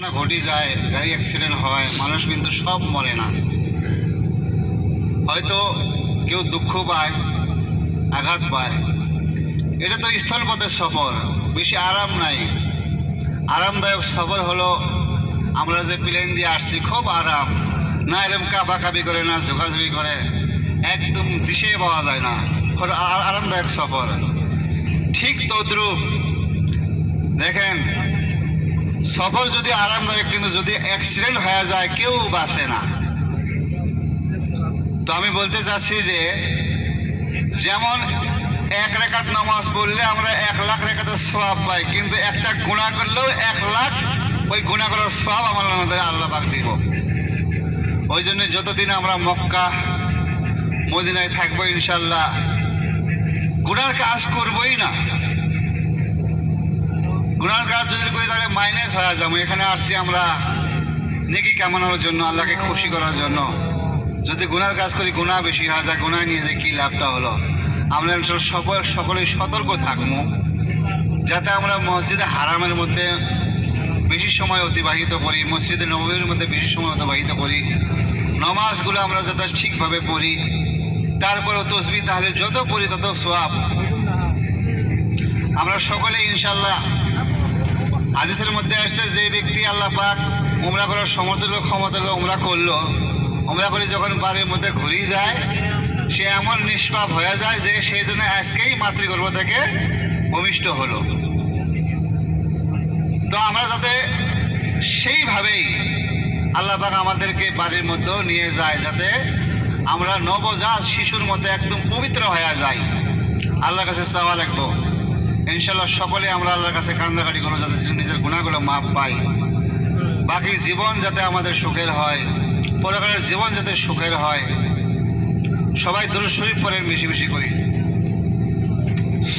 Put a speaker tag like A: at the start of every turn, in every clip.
A: ঘটনা ঘটে যায়, গাড়ি অ্যাক্সিডেন্ট হয়, মানুষ কিন্তু সব মরে না। হয়তো কেউ দুঃখ পায়, আঘাত পায়। এটা তো স্থলপথের সফর, বেশি আরাম নাই। আরামদায়ক সফর হলো আমরা যে প্লেন দিয়ে আসছি, খুব আরাম, না এরকম কাঁপাকাঁপি করে, না ঝোঁকাঝুঁকি করে, একদম দিশে পাওয়া যায় না, আরামদায়ক সফর। ঠিক তদ্রূপ দেখেন, সফর যদি আরামদায়ক, কিন্তু যদি অ্যাক্সিডেন্ট হয়ে যায় কেউ বাঁচে না। তো আমি বলতে চাচ্ছি যে যেমন 1 রাকাত নামাজ পড়লে আমরা 1 লাখ রাকাতের সওয়াব পাই, কিন্তু একটা গুনাহ করলেও 1 লাখ ওই গুনাহ করার সওয়াব আমাদের আল্লাহ পাক দিব। ওই জন্য যতদিন আমরা মক্কা মদিনায় থাকবো ইনশাল্লাহ গুনার কাজ করবই না। গুনার কাজ যদি করি তাহলে মাইনাস হয়ে যাবো। এখানে আসছি আমরা নেকি কামানোর জন্য, আল্লাহকে খুশি করার জন্য। যদি গুনার কাজ করি গুনাহ বেশি হয়ে যায়, গুনাহ নিয়ে যে কি লাভটা হলো। আমরা সকলেই সতর্ক থাকবো যাতে আমরা মসজিদে হারামের মধ্যে বেশি সময় অতিবাহিত করি, মসজিদে নববীর মধ্যে বেশি সময় অতিবাহিত করি, নামাজগুলো আমরা যাতে ঠিকভাবে পড়ি। তারপরেও তসবিহ তাহলে যত পড়ি তত সওয়াব। আমরা সকলে ইনশাল্লাহ, হাদিসের মধ্যে আসছে যে ব্যক্তি আল্লাহ পাক উমরা করার সমর্থ ক্ষমতা উমরা করলো, উমরা করে যখন বাড়ির মধ্যে ঘুরে যায় সে এমন নিষ্পাপ হয়ে যায় যে সেই জন্য আজকেই মাতৃগর্ভ থেকে ভূমিষ্ঠ হলো। তো আমরা যাতে সেইভাবেই আল্লাহ পাক আমাদেরকে বাড়ির মধ্যেও নিয়ে যায়, যাতে আমরা নবজাত শিশুর মধ্যে একদম পবিত্র হয়ে যাই। আল্লাহর কাছে চাওয়া লাগবো ইনশাল্লাহ সকলে আমরা আল্লাহর কাছে কান্দাকাটি করবো যাতে নিজের গুনাহগুলো মাপ পাই। বাকি জীবন যাতে আমাদের সুখের হয়, পরকালের জীবন যাতে সুখের হয়। সবাই দুরূদ শরীফ পড়েন বেশি বেশি করি।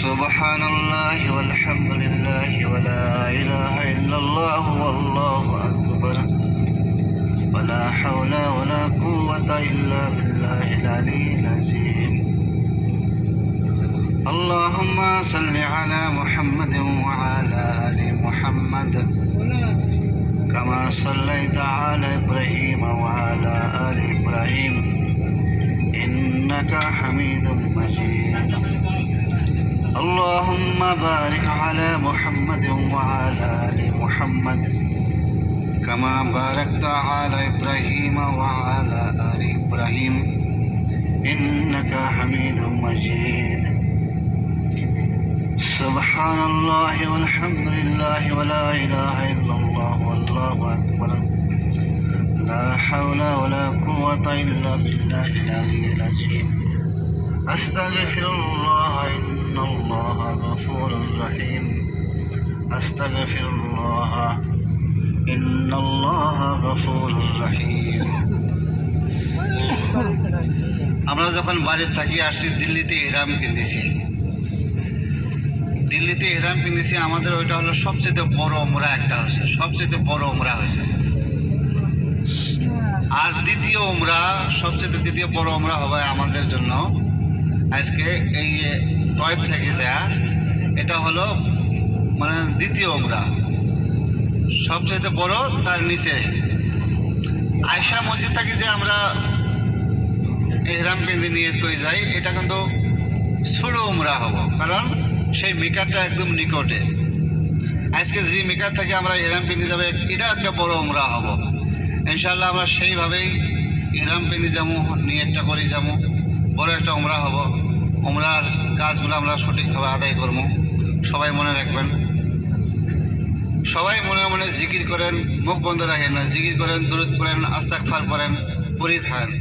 A: সুবহানাল্লাহি ওয়াল হামদুলিল্লাহি ওয়া লা ইলাহা ইল্লাল্লাহ ওয়াল্লাহু আকবার ওয়া লা হাওলা ওয়া লা কুওয়াতা ইল্লা বিল্লাহিল আলিয়্যিল আযীম। আল্লাহুম্মা সাল্লি আলা মুহাম্মাদিন ওয়া আলা আলি মুহাম্মাদ কামা সাল্লাইতা আলা ইব্রাহিম ওয়া আলা আলি ইব্রাহিম ইন্নাকা হামিদুম মাজিদ। اللهم بارك على محمد وعلى آل محمد كما باركت على إبراهيم وعلى آل إبراهيم إنك حميد مجيد. سبحان الله والحمد لله ولا إله إلا الله والله أكبر لا حول ولا قوة إلا بالله العلي العظيم. أستغفر الله إن الله غفور رحيم. أستغفر الله إن الله غفور رحيم. আমরা যখন বাড়িতে থাকি আসছি দিল্লিতে ইহরাম কিনেছি। দিল্লিতে ইহরাম কিনেছি, আমাদের ওইটা হলো সবচেয়ে বড় উমরা একটা হয়েছে, সবচেয়ে বড় উমরা হয়েছে। আর দ্বিতীয় বড় উমরা হবে আমাদের জন্য আজকে এই টয়েব থেকে যায়। এটা হলো মানে দ্বিতীয় উমরা, সবচেয়ে বড়। তার নিচে আয়সা মসজিদ থেকে যে আমরা ইহরাম পিন্দি নিয়ত করে যাই, এটা কিন্তু ছোট উমরা হব, কারণ সেই মিকাতটা একদম নিকটে। আজকে যে মিকাত থেকে আমরা ইহরাম পিন্দি যাবে, এটা একটা বড় উমরা হব ইনশাল্লাহ। আমরা সেইভাবেই ইহরাম পিন্দি যাবো, নিয়তটা করে যাবো, বড় একটা উমরা হব। উমরার কাজগুলো আমরা সঠিকভাবে আদায় করবো। সবাই মনে রাখবেন, সবাই মনে মনে জিকির করেন, মুখ বন্ধ রাখেন না, জিকির করেন, দুরূদ পড়েন, আস্তাগফার পড়েন, পড়ে থাকেন।